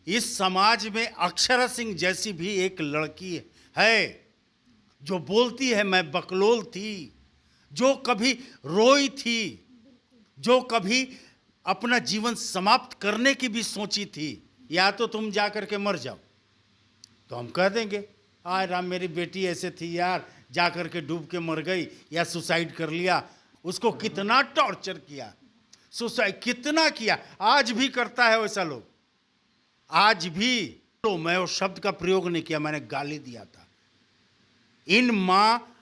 इस समाज में अक्षरा सिंह जैसी भी एक लड़की है जो बोलती है मैं बकलोल थी, जो कभी रोई थी, जो कभी अपना जीवन समाप्त करने की भी सोची थी, या तो तुम जा कर के मर जाओ। तो हम कह देंगे आय राम मेरी बेटी ऐसे थी यार, जा कर के डूब के मर गई या सुसाइड कर लिया। उसको कितना टॉर्चर किया, सुसाइड कितना किया, आज भी करता है वैसा लोग, आज भी। तो मैं उस शब्द का प्रयोग नहीं किया, मैंने गाली दिया था। इन माँ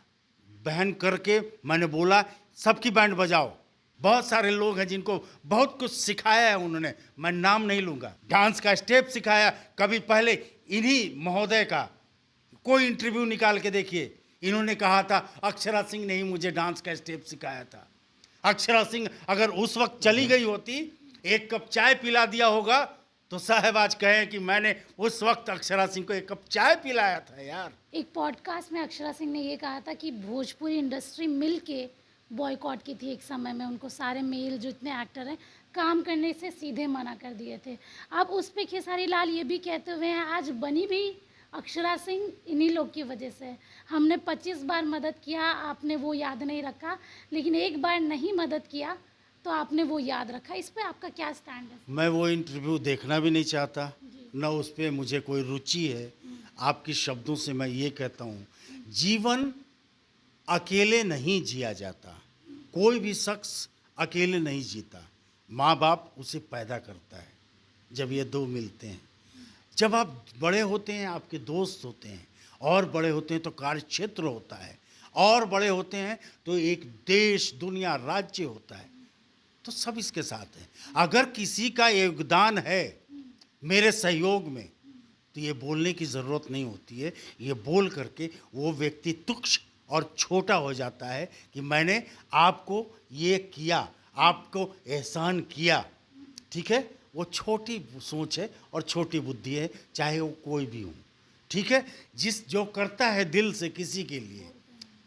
बहन करके मैंने बोला सबकी बैंड बजाओ। बहुत सारे लोग हैं जिनको बहुत कुछ सिखाया है उन्होंने, मैं नाम नहीं लूँगा। डांस का स्टेप सिखाया, कभी पहले इन्हीं महोदय का कोई इंटरव्यू निकाल के देखिए, इन्होंने कहा था अक्षरा सिंह ने ही मुझे डांस का स्टेप सिखाया था। अक्षरा सिंह अगर उस वक्त चली गई होती, एक कप चाय पिला दिया होगा, तो साहब आज कहें कि मैंने उस वक्त अक्षरा सिंह को एक कप चाय पिलाया था यार। एक पॉडकास्ट में अक्षरा सिंह ने ये कहा था कि भोजपुरी इंडस्ट्री मिल के बॉयकॉट की थी एक समय में, उनको सारे मेल जो इतने एक्टर हैं काम करने से सीधे मना कर दिए थे। अब उस पर खेसारी लाल ये भी कहते हुए हैं आज बनी भी अक्षरा सिंह इन्हीं लोग की वजह से। हमने 25 बार मदद किया, आपने वो याद नहीं रखा, लेकिन एक बार नहीं मदद किया तो आपने वो याद रखा। इस पर आपका क्या स्टैंड है? मैं वो इंटरव्यू देखना भी नहीं चाहता, न उस पर मुझे कोई रुचि है। आपके शब्दों से मैं ये कहता हूँ, जीवन अकेले नहीं जिया जाता, कोई भी शख्स अकेले नहीं जीता। माँ बाप उसे पैदा करता है, जब ये दो मिलते हैं। जब आप बड़े होते हैं आपके दोस्त होते हैं, और बड़े होते हैं तो कार्य क्षेत्र होता है, और बड़े होते हैं तो एक देश दुनिया राज्य होता है। तो सब इसके साथ है। अगर किसी का योगदान है मेरे सहयोग में, तो ये बोलने की ज़रूरत नहीं होती है। ये बोल करके वो व्यक्ति तुच्छ और छोटा हो जाता है कि मैंने आपको ये किया, आपको एहसान किया। ठीक है, वो छोटी सोच है और छोटी बुद्धि है, चाहे वो कोई भी हो। ठीक है, जिस जो करता है दिल से किसी के लिए,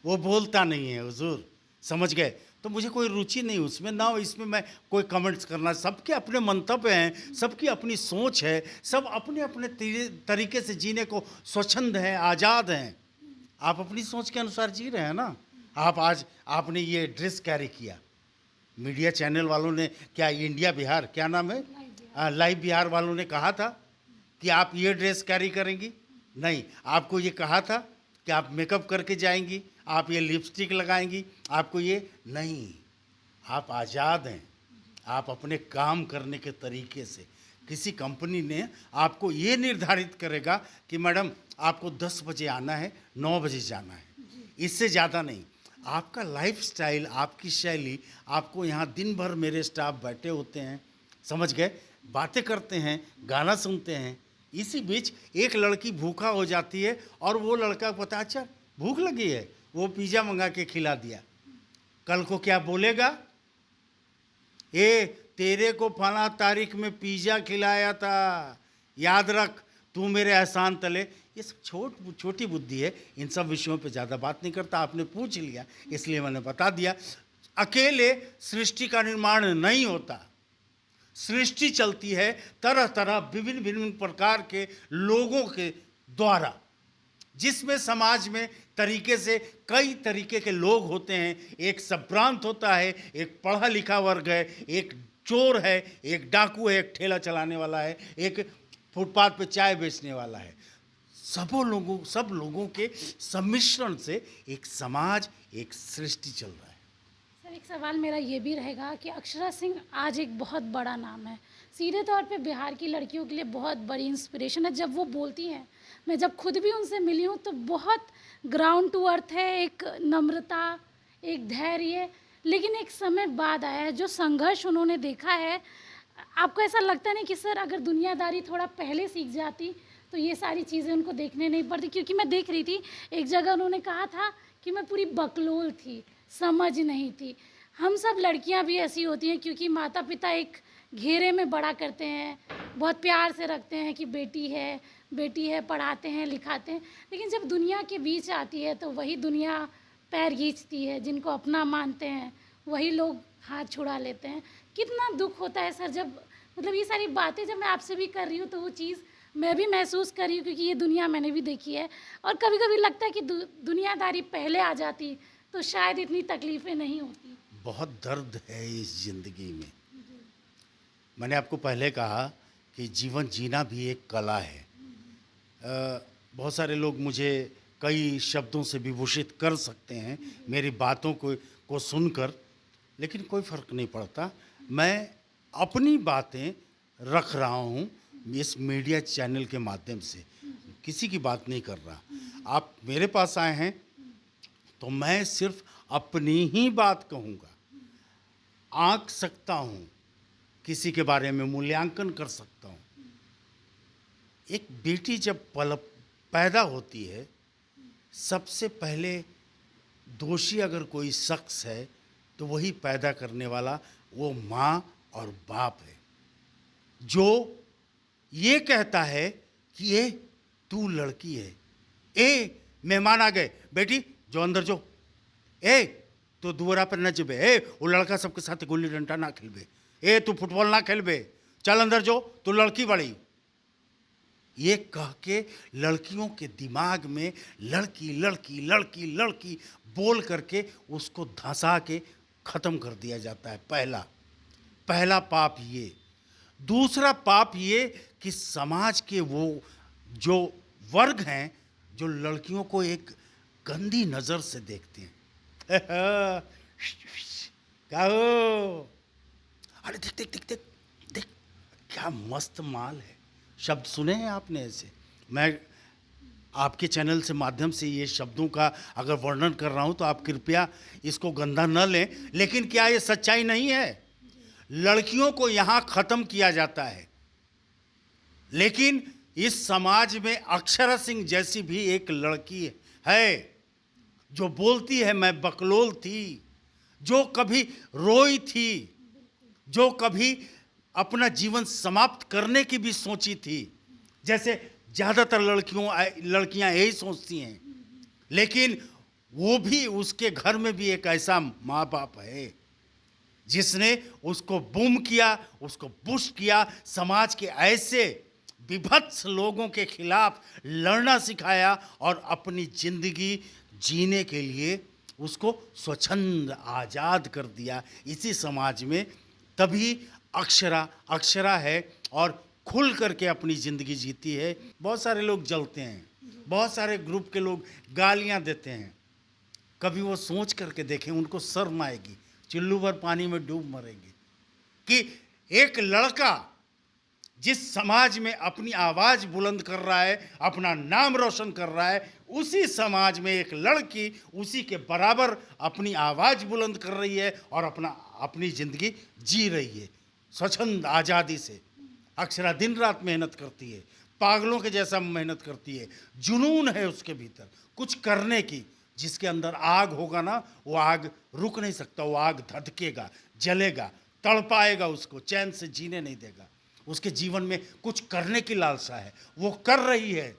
वो बोलता नहीं है हुजूर, समझ गए। तो मुझे कोई रुचि नहीं उसमें, ना इसमें मैं कोई कमेंट्स करना। सबके अपने मंतव्य हैं, सबकी अपनी सोच है, सब अपने अपने तरीके से जीने को स्वच्छंद हैं, आज़ाद हैं। आप अपनी सोच के अनुसार जी रहे हैं ना। आप आज आपने ये ड्रेस कैरी किया, मीडिया चैनल वालों ने, क्या इंडिया बिहार क्या नाम है, लाइव बिहार वालों ने कहा था कि आप ये ड्रेस कैरी करेंगी? नहीं, आपको ये कहा था कि आप मेकअप करके जाएंगी, आप ये लिपस्टिक लगाएंगी, आपको ये नहीं। आप आज़ाद हैं, आप अपने काम करने के तरीके से। किसी कंपनी ने आपको ये निर्धारित करेगा कि मैडम आपको 10 बजे आना है, 9 बजे जाना है, इससे ज़्यादा नहीं। आपका लाइफस्टाइल, आपकी शैली, आपको यहाँ दिन भर मेरे स्टाफ बैठे होते हैं, समझ गए, बातें करते हैं, गाना सुनते हैं। इसी बीच एक लड़की भूखा हो जाती है और वो लड़का को पता, अच्छा भूख लगी है, वो पिज़्ज़ा मंगा के खिला दिया। कल को क्या बोलेगा, ए तेरे को फला तारीख में पिज़्ज़ा खिलाया था, याद रख, तू मेरे एहसान तले। ये सब छोटी बुद्धि है, इन सब विषयों पे ज़्यादा बात नहीं करता। आपने पूछ लिया इसलिए मैंने बता दिया। अकेले सृष्टि का निर्माण नहीं होता, सृष्टि चलती है तरह तरह विभिन्न विभिन्न प्रकार के लोगों के द्वारा, जिसमें समाज में तरीके से कई तरीके के लोग होते हैं। एक संभ्रांत होता है, एक पढ़ा लिखा वर्ग है, एक चोर है, एक डाकू है, एक ठेला चलाने वाला है, एक फुटपाथ पे चाय बेचने वाला है। सब लोगों के सम्मिश्रण से एक समाज, एक सृष्टि चल रहा है। सर एक सवाल मेरा ये भी रहेगा कि अक्षरा सिंह आज एक बहुत बड़ा नाम है, सीधे तौर पे बिहार की लड़कियों के लिए बहुत बड़ी इंस्पिरेशन है। जब वो बोलती हैं, मैं जब खुद भी उनसे मिली हूँ तो बहुत ग्राउंड टू अर्थ है, एक नम्रता, एक धैर्य। लेकिन एक समय बाद आया है जो संघर्ष उन्होंने देखा है। आपको ऐसा लगता नहीं कि सर अगर दुनियादारी थोड़ा पहले सीख जाती तो ये सारी चीज़ें उनको देखने नहीं पड़ती? क्योंकि मैं देख रही थी एक जगह उन्होंने कहा था कि मैं पूरी बकलोल थी, समझ नहीं थी। हम सब लड़कियां भी ऐसी होती हैं क्योंकि माता पिता एक घेरे में बड़ा करते हैं, बहुत प्यार से रखते हैं कि बेटी है, पढ़ाते हैं, लिखाते हैं। लेकिन जब दुनिया के बीच आती है तो वही दुनिया पैर खींचती है। जिनको अपना मानते हैं वही लोग हाथ छुड़ा लेते हैं। कितना दुख होता है सर जब मतलब ये सारी बातें जब मैं आपसे भी कर रही हूँ तो वो चीज़ मैं भी महसूस कर रही हूँ, क्योंकि ये दुनिया मैंने भी देखी है। और कभी कभी लगता है कि दुनियादारी पहले आ जाती तो शायद इतनी तकलीफ़ें नहीं होती। बहुत दर्द है इस ज़िंदगी में। मैंने आपको पहले कहा कि जीवन जीना भी एक कला है। बहुत सारे लोग मुझे कई शब्दों से विभूषित कर सकते हैं मेरी बातों को सुनकर, लेकिन कोई फ़र्क नहीं पड़ता। मैं अपनी बातें रख रहा हूँ इस मीडिया चैनल के माध्यम से, किसी की बात नहीं कर रहा। आप मेरे पास आए हैं तो मैं सिर्फ अपनी ही बात कहूँगा। आँक सकता हूँ, किसी के बारे में मूल्यांकन कर सकता हूँ। एक बेटी जब पैदा होती है, सबसे पहले दोषी अगर कोई शख्स है तो वही पैदा करने वाला वो माँ और बाप है, जो ये कहता है कि ये तू लड़की है, ए मेहमान आ गए, बेटी जो अंदर जो, ए तो दुआरा पर न जबे, ए वो लड़का सबके साथ गुल्ली डंडा ना खेलबे, ए तू फुटबॉल ना खेलबे, चल अंदर जो तू लड़की बड़ी। ये कह के लड़कियों के दिमाग में लड़की लड़की लड़की लड़की बोल करके उसको धंसा के ख़त्म कर दिया जाता है। पहला पाप ये। दूसरा पाप ये कि समाज के वो जो वर्ग हैं जो लड़कियों को एक गंदी नज़र से देखते हैं। क्या हो, अरे देख देख देख देख देख क्या मस्त माल है। शब्द सुने हैं आपने ऐसे? मैं आपके चैनल से माध्यम से ये शब्दों का अगर वर्णन कर रहा हूँ तो आप कृपया इसको गंदा न लें, लेकिन क्या ये सच्चाई नहीं है? लड़कियों को यहाँ ख़त्म किया जाता है, लेकिन इस समाज में अक्षरा सिंह जैसी भी एक लड़की है जो बोलती है मैं बकलोल थी, जो कभी रोई थी, जो कभी अपना जीवन समाप्त करने की भी सोची थी, जैसे ज़्यादातर लड़कियां यही सोचती हैं। लेकिन वो भी, उसके घर में भी एक ऐसा माँ बाप है जिसने उसको बूम किया, उसको पुश किया, समाज के ऐसे विभत्स लोगों के खिलाफ लड़ना सिखाया और अपनी ज़िंदगी जीने के लिए उसको स्वच्छंद आज़ाद कर दिया इसी समाज में। तभी अक्षरा है और खुल करके अपनी ज़िंदगी जीती है। बहुत सारे लोग जलते हैं, बहुत सारे ग्रुप के लोग गालियां देते हैं, कभी वो सोच करके देखें, उनको शर्म आएगी, चुल्लू भर पानी में डूब मरेंगे कि एक लड़का जिस समाज में अपनी आवाज़ बुलंद कर रहा है, अपना नाम रोशन कर रहा है, उसी समाज में एक लड़की उसी के बराबर अपनी आवाज़ बुलंद कर रही है और अपनी ज़िंदगी जी रही है स्वच्छंद आज़ादी से। अक्षरा दिन रात मेहनत करती है, पागलों के जैसा मेहनत करती है, जुनून है उसके भीतर कुछ करने की। जिसके अंदर आग होगा ना, वो आग रुक नहीं सकता, वो आग धधकेगा, जलेगा, तड़पाएगा, उसको चैन से जीने नहीं देगा। उसके जीवन में कुछ करने की लालसा है, वो कर रही है।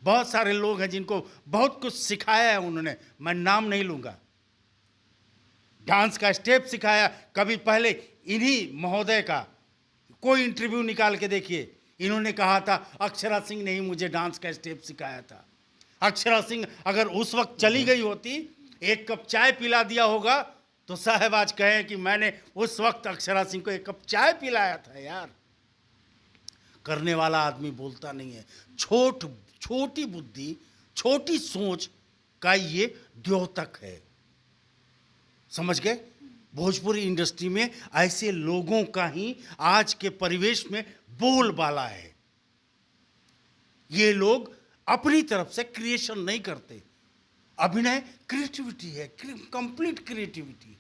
बहुत सारे लोग हैं जिनको बहुत कुछ सिखाया है उन्होंने, मैं नाम नहीं लूँगा। डांस का स्टेप सिखाया, कभी पहले इन्हीं महोदय का कोई इंटरव्यू निकाल के देखिए, इन्होंने कहा था अक्षरा सिंह ने ही मुझे डांस का स्टेप सिखाया था। अक्षरा सिंह अगर उस वक्त चली गई होती, एक कप चाय पिला दिया होगा, तो साहब आज कहें कि मैंने उस वक्त अक्षरा सिंह को एक कप चाय पिलाया था। यार, करने वाला आदमी बोलता नहीं है। छोटी बुद्धि, छोटी सोच का ये द्योतक है, समझ गए? भोजपुरी इंडस्ट्री में ऐसे लोगों का ही आज के परिवेश में बोलबाला है। ये लोग अपनी तरफ से क्रिएशन नहीं करते। अभिनय क्रिएटिविटी है, कंप्लीट क्रिएटिविटी।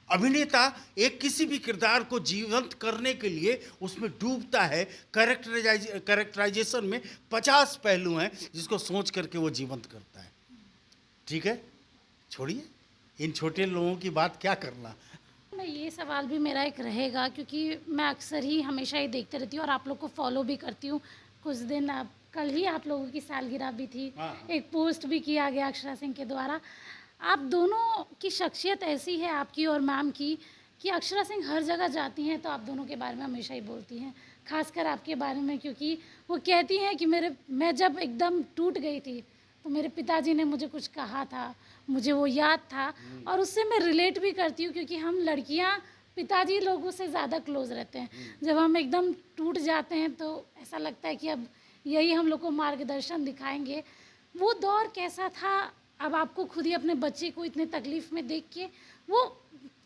अभिनेता एक किसी भी किरदार को जीवंत करने के लिए उसमें डूबता है। कैरेक्टराइजेशन में 50 पहलू हैं जिसको सोच करके वो जीवंत करता है। ठीक है, छोड़िए इन छोटे लोगों की बात क्या करना। मैं ये सवाल भी मेरा एक रहेगा, क्योंकि मैं अक्सर ही हमेशा ही देखते रहती हूँ और आप लोग को फॉलो भी करती हूँ। कुछ दिन कल ही आप लोगों की सालगिरह भी थी, एक पोस्ट भी किया गया अक्षरा सिंह के द्वारा। आप दोनों की शख्सियत ऐसी है, आपकी और मैम की, कि अक्षरा सिंह हर जगह जाती हैं तो आप दोनों के बारे में हमेशा ही बोलती हैं, खासकर आपके बारे में, क्योंकि वो कहती हैं कि मैं जब एकदम टूट गई थी तो मेरे पिताजी ने मुझे कुछ कहा था, मुझे वो याद था और उससे मैं रिलेट भी करती हूँ, क्योंकि हम लड़कियाँ पिताजी लोगों से ज़्यादा क्लोज रहते हैं। जब हम एकदम टूट जाते हैं तो ऐसा लगता है कि अब यही हम लोग को मार्गदर्शन दिखाएंगे। वो दौर कैसा था, अब आपको खुद ही अपने बच्चे को इतने तकलीफ़ में देख के वो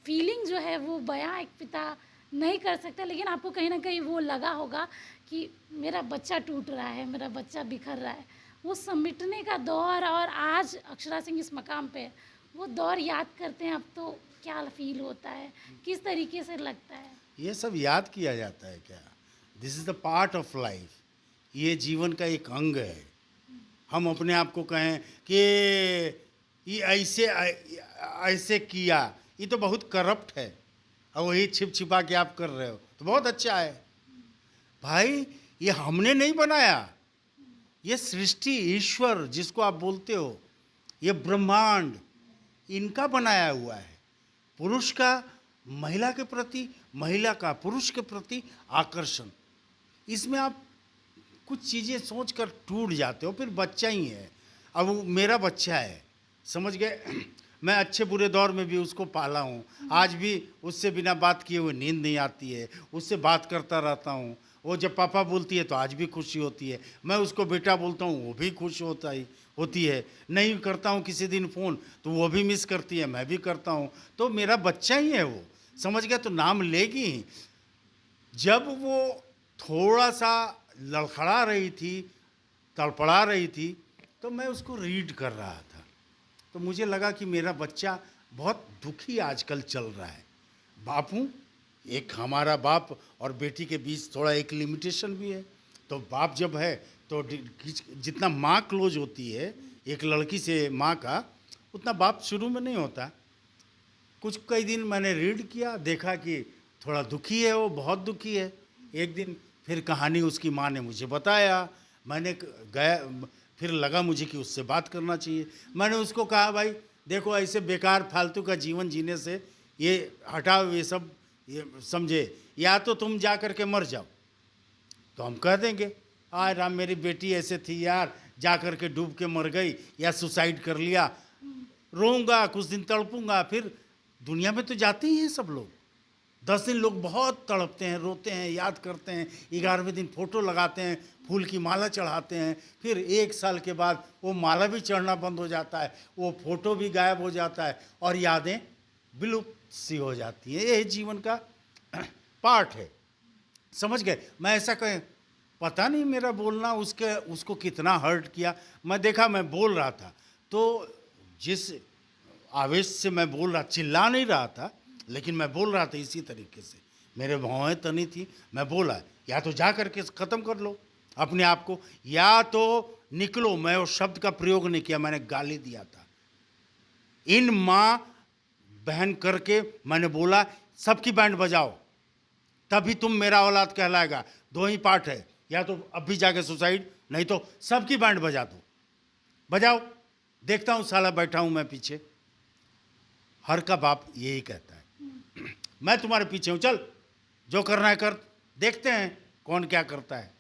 फीलिंग जो है वो बयां एक पिता नहीं कर सकता, लेकिन आपको कहीं ना कहीं वो लगा होगा कि मेरा बच्चा टूट रहा है, मेरा बच्चा बिखर रहा है। वो समेटने का दौर, और आज अक्षरा सिंह इस मकाम पे है, वो दौर याद करते हैं अब तो क्या फील होता है, किस तरीके से लगता है? ये सब याद किया जाता है क्या? This is the part of life. ये जीवन का एक अंग है। हम अपने आप को कहें कि ये ऐसे ऐसे किया, ये तो बहुत करप्ट है, और वही छिप छिपा के आप कर रहे हो तो बहुत अच्छा है। भाई ये हमने नहीं बनाया, ये सृष्टि, ईश्वर जिसको आप बोलते हो, ये ब्रह्मांड इनका बनाया हुआ है। पुरुष का महिला के प्रति, महिला का पुरुष के प्रति आकर्षण, इसमें आप कुछ चीज़ें सोचकर टूट जाते हो। फिर बच्चा ही है, अब वो मेरा बच्चा है, समझ गए। मैं अच्छे बुरे दौर में भी उसको पाला हूँ, आज भी उससे बिना बात किए हुए नींद नहीं आती है, उससे बात करता रहता हूँ। वो जब पापा बोलती है तो आज भी खुशी होती है, मैं उसको बेटा बोलता हूँ वो भी खुश होती है। नहीं करता हूँ किसी दिन फ़ोन तो वो भी मिस करती है, मैं भी करता हूँ। तो मेरा बच्चा ही है वो, समझ गया, तो नाम लेगी ही। जब वो थोड़ा सा लड़खड़ा रही थी, तड़पड़ा रही थी, तो मैं उसको रीड कर रहा था, तो मुझे लगा कि मेरा बच्चा बहुत दुखी आजकल चल रहा है। बाप हूँ, एक हमारा बाप और बेटी के बीच थोड़ा एक लिमिटेशन भी है। तो बाप जब है तो जितना माँ क्लोज होती है एक लड़की से माँ का, उतना बाप शुरू में नहीं होता। कुछ कई दिन मैंने रीड किया, देखा कि थोड़ा दुखी है वो, बहुत दुखी है। एक दिन फिर कहानी उसकी माँ ने मुझे बताया, मैंने गया, फिर लगा मुझे कि उससे बात करना चाहिए। मैंने उसको कहा भाई देखो, ऐसे बेकार फालतू का जीवन जीने से ये हटाओ, ये सब ये समझे, या तो तुम जा कर के मर जाओ। तो हम कह देंगे आय राम मेरी बेटी ऐसे थी यार, जा कर के डूब के मर गई या सुसाइड कर लिया, रोऊंगा, कुछ दिन तड़पूंगा। फिर दुनिया में तो जाते ही हैं सब लोग, 10 दिन लोग बहुत तड़पते हैं, रोते हैं, याद करते हैं, 11वें दिन फोटो लगाते हैं, फूल की माला चढ़ाते हैं। फिर 1 साल के बाद वो माला भी चढ़ना बंद हो जाता है, वो फोटो भी गायब हो जाता है और यादें विलुप्त सी हो जाती हैं। ये जीवन का पार्ट है, समझ गए। मैं ऐसा कहें, पता नहीं मेरा बोलना उसको कितना हर्ट किया। मैं देखा, मैं बोल रहा था तो जिस आवेश से मैं बोल रहा, चिल्ला नहीं रहा था, लेकिन मैं बोल रहा था इसी तरीके से, मेरे भौहें तनी थी। मैं बोला या तो जा करके ख़त्म कर लो अपने आप को, या तो निकलो। मैं उस शब्द का प्रयोग नहीं किया, मैंने गाली दिया था। इन माँ बहन करके मैंने बोला सबकी बैंड बजाओ, तभी तुम मेरा औलाद कहलाएगा। 2 ही पार्ट है, या तो अभी जाके सुसाइड, नहीं तो सबकी बैंड बजा दो, बजाओ, देखता हूँ साला बैठा हूँ मैं पीछे। हर का बाप यही कहता है, मैं तुम्हारे पीछे हूँ, चल जो करना है कर, देखते हैं कौन क्या करता है।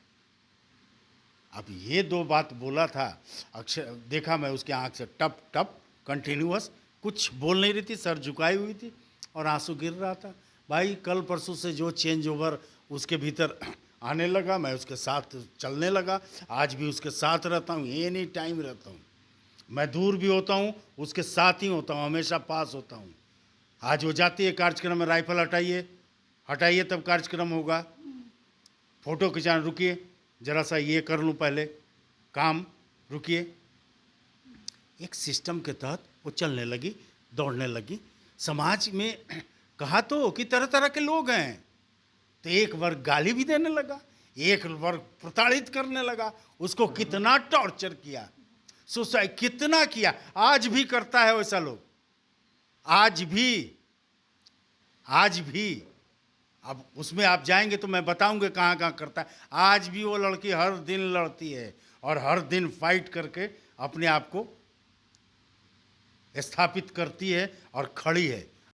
अब ये 2 बात बोला था, अक्षर देखा मैं उसके आंख से टप टप कंटिन्यूअस, कुछ बोल नहीं रही थी, सर झुकाई हुई थी और आंसू गिर रहा था। भाई कल परसों से जो चेंज ओवर उसके भीतर आने लगा, मैं उसके साथ चलने लगा। आज भी उसके साथ रहता हूँ, एनी टाइम रहता हूँ। मैं दूर भी होता हूँ उसके साथ ही होता हूँ, हमेशा पास होता हूँ। आज वो जाती है कार्यक्रम में, राइफल हटाइए तब कार्यक्रम होगा, फ़ोटो खिंचाना, रुकिए ज़रा सा ये कर लूँ पहले काम, रुकिए। एक सिस्टम के तहत वो चलने लगी, दौड़ने लगी। समाज में कहा तो कि तरह तरह के लोग हैं, तो एक वर्ग गाली भी देने लगा, एक वर्ग प्रताड़ित करने लगा। उसको कितना टॉर्चर किया, सुसाइड कितना किया, आज भी करता है वैसा लोग, आज भी। अब उसमें आप जाएंगे तो मैं बताऊंगा कहाँ कहाँ करता है। आज भी वो लड़की हर दिन लड़ती है और हर दिन फाइट करके अपने आप को स्थापित करती है और खड़ी है।